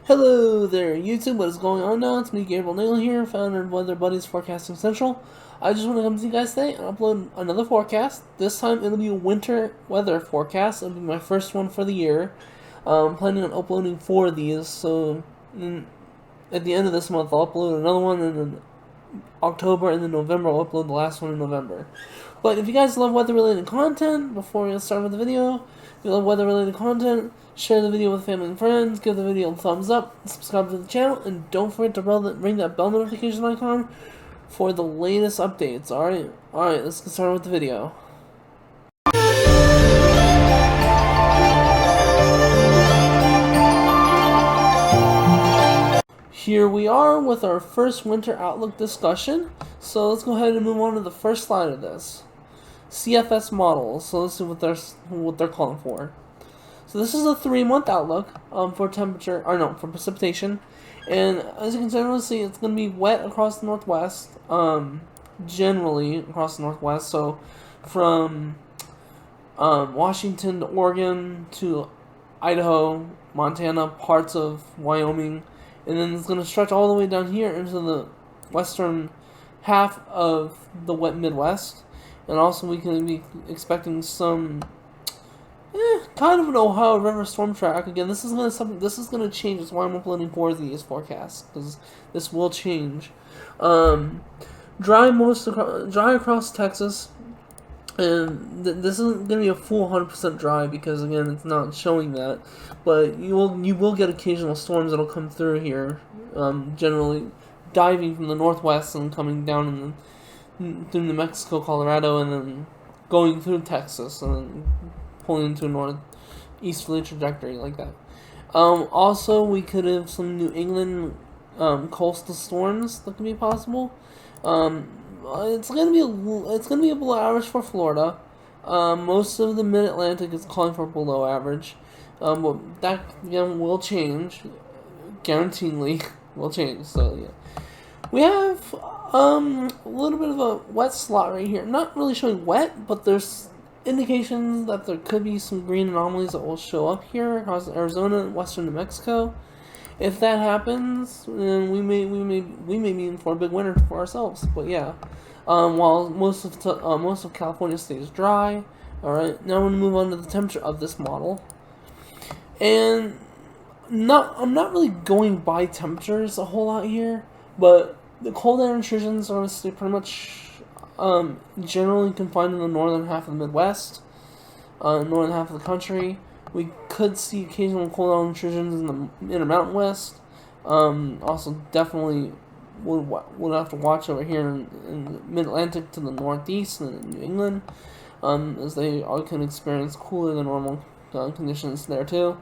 Hello there, YouTube. What is going on now? It's me, Gabriel Nagle here, founder of Weather Buddies Forecasting Central. I just want to come to you guys today and upload another forecast. This time it'll be a winter weather forecast. It'll be my first one for the year. I'm planning on uploading 4 of these, so at the end of this month I'll upload another one, and then October and then November I'll upload the last one in November. But if you guys love weather-related content, before we start with the video, if you love weather-related content, share the video with family and friends, give the video a thumbs up, subscribe to the channel, and don't forget to ring that bell notification icon for the latest updates, alright? Alright, let's get started with the video. Here we are with our first winter outlook discussion. So let's go ahead and move on to the first slide of this. CFS models. So let's see what they're calling for. So this is a 3-month outlook for temperature, for precipitation. And as you can generally see, it's going to be wet across the northwest, generally across the northwest. So from Washington to Oregon to Idaho, Montana, parts of Wyoming, and then it's going to stretch all the way down here into the western half of the wet Midwest. And also we can be expecting some kind of an Ohio River storm track. Again, this is going to change. That's why I'm uploading 4 of these forecasts, because this will change. Dry across Texas, and this isn't going to be a full 100% dry because again it's not showing that, but you will get occasional storms that'll come through here, generally diving from the northwest and coming down through New Mexico, Colorado, and then going through Texas and then pulling into a northeasterly trajectory like that. Also, we could have some New England coastal storms that could be possible. It's gonna be a below average for Florida. Most of the Mid-Atlantic is calling for below average. But that again will change, guaranteedly will change. So yeah, we have a little bit of a wet slot right here. Not really showing wet, but there's indications that there could be some green anomalies that will show up here across Arizona and western New Mexico. If that happens, then we may be in for a big winter for ourselves. But yeah, while most of California stays dry. All right, now I'm gonna move on to the temperature of this model, and I'm not really going by temperatures a whole lot here, but the cold air intrusions are gonna stay pretty much generally confined in the northern half of the Midwest, northern half of the country. We could see occasional cold air intrusions in the Intermountain West. Also, definitely would have to watch over here in the Mid-Atlantic to the northeast and in New England, as they all can experience cooler than normal conditions there too.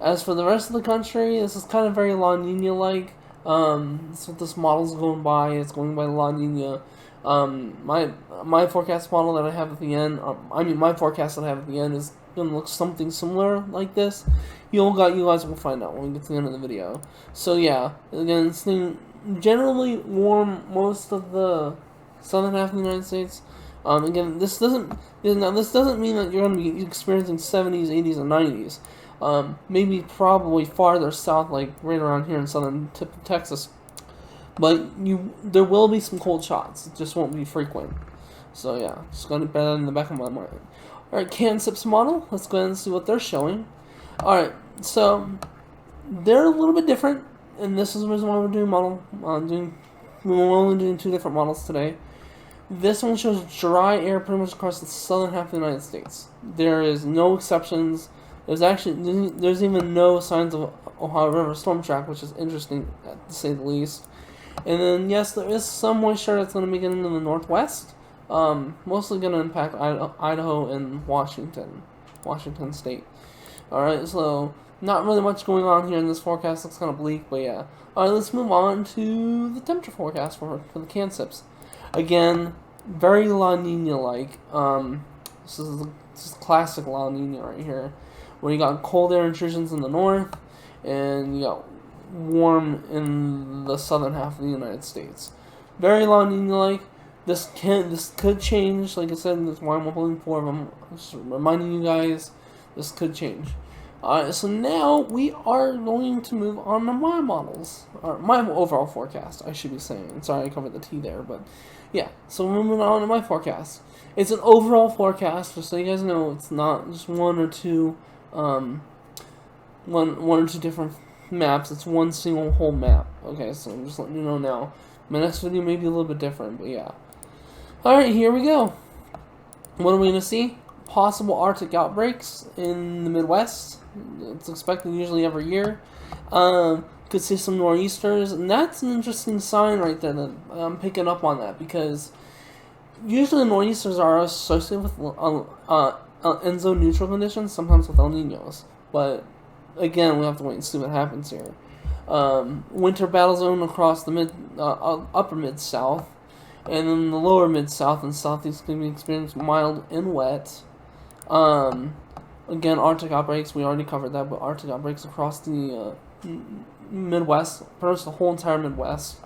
As for the rest of the country, this is kind of very La Nina-like. That's what this model's going by. It's going by La Nina. My forecast model that I have at the end, my forecast that I have at the end is going to look something similar like this. You guys will find out when we get to the end of the video. So yeah, again, it's generally warm most of the southern half of the United States. Again, this doesn't mean that you're going to be experiencing 70s, 80s, and 90s. Maybe probably farther south, like right around here in southern tip of Texas. But there will be some cold shots. It just won't be frequent. So yeah, just going to bear that in the back of my mind. Alright, CANSIPS model. Let's go ahead and see what they're showing. Alright, so they're a little bit different, and this is the reason why we're doing we're only doing 2 different models today. This one shows dry air pretty much across the southern half of the United States. There is no exceptions. There's even no signs of Ohio River storm track, which is interesting to say the least. And then yes, there is some moisture that's going to be getting into the northwest. Mostly going to impact Idaho and Washington State. Alright, so not really much going on here in this forecast. Looks kind of bleak, but yeah. Alright, let's move on to the temperature forecast for the CANSIPS. Again, very La Nina-like. This is classic La Nina right here, where you got cold air intrusions in the north, and you got warm in the southern half of the United States. Very La Nina-like. This could change. Like I said, that's why I'm uploading 4 of them. Just reminding you guys, this could change. Alright, so now we are going to move on to my models, or my overall forecast, I should be saying. Sorry I covered the T there, but yeah. So we're moving on to my forecast. It's an overall forecast, just so you guys know. It's not just one or two different maps. It's one single whole map. Okay, so I'm just letting you know now. My next video may be a little bit different, but yeah. Alright, here we go. What are we going to see? Possible Arctic outbreaks in the Midwest. It's expected usually every year. Could see some nor'easters, and that's an interesting sign right there that I'm picking up on that, because usually nor'easters are associated with Enso neutral conditions, sometimes with El Niños. But again, we have to wait and see what happens here. Winter battle zone across the upper mid-south, and then the lower mid-south and southeast can be experienced mild and wet. Again, Arctic outbreaks, we already covered that, but Arctic outbreaks across the Midwest, pretty much the whole entire Midwest.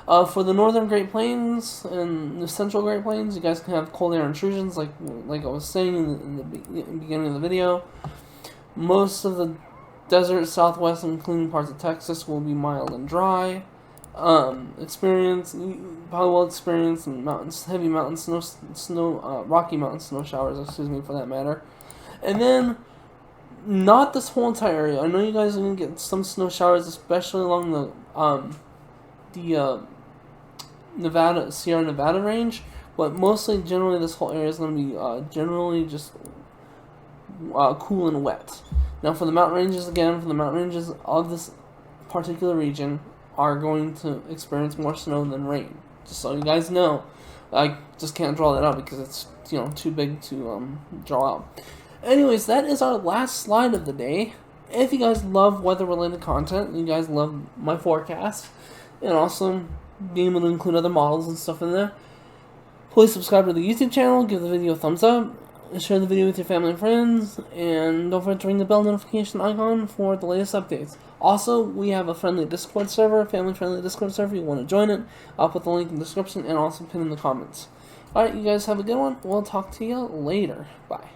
For the northern Great Plains and the central Great Plains, you guys can have cold air intrusions, like I was saying in the beginning of the video. Most of the desert southwest, including parts of Texas, will be mild and dry. Probably will experience heavy mountain snow, Rocky Mountain snow showers, excuse me, for that matter. And then, not this whole entire area. I know you guys are going to get some snow showers, especially along the Sierra Nevada range, but mostly, generally, this whole area is going to be generally just cool and wet. Now, for the mountain ranges, of this particular region are going to experience more snow than rain. Just so you guys know, I just can't draw that out because it's too big to draw out. Anyways, that is our last slide of the day. If you guys love weather-related content, you guys love my forecast, and also being able to include other models and stuff in there, please subscribe to the YouTube channel, give the video a thumbs up, share the video with your family and friends, and don't forget to ring the bell notification icon for the latest updates. Also, we have a friendly Discord server, family-friendly Discord server. You want to join it, I'll put the link in the description and also pin in the comments. Alright, you guys have a good one. We'll talk to you later. Bye.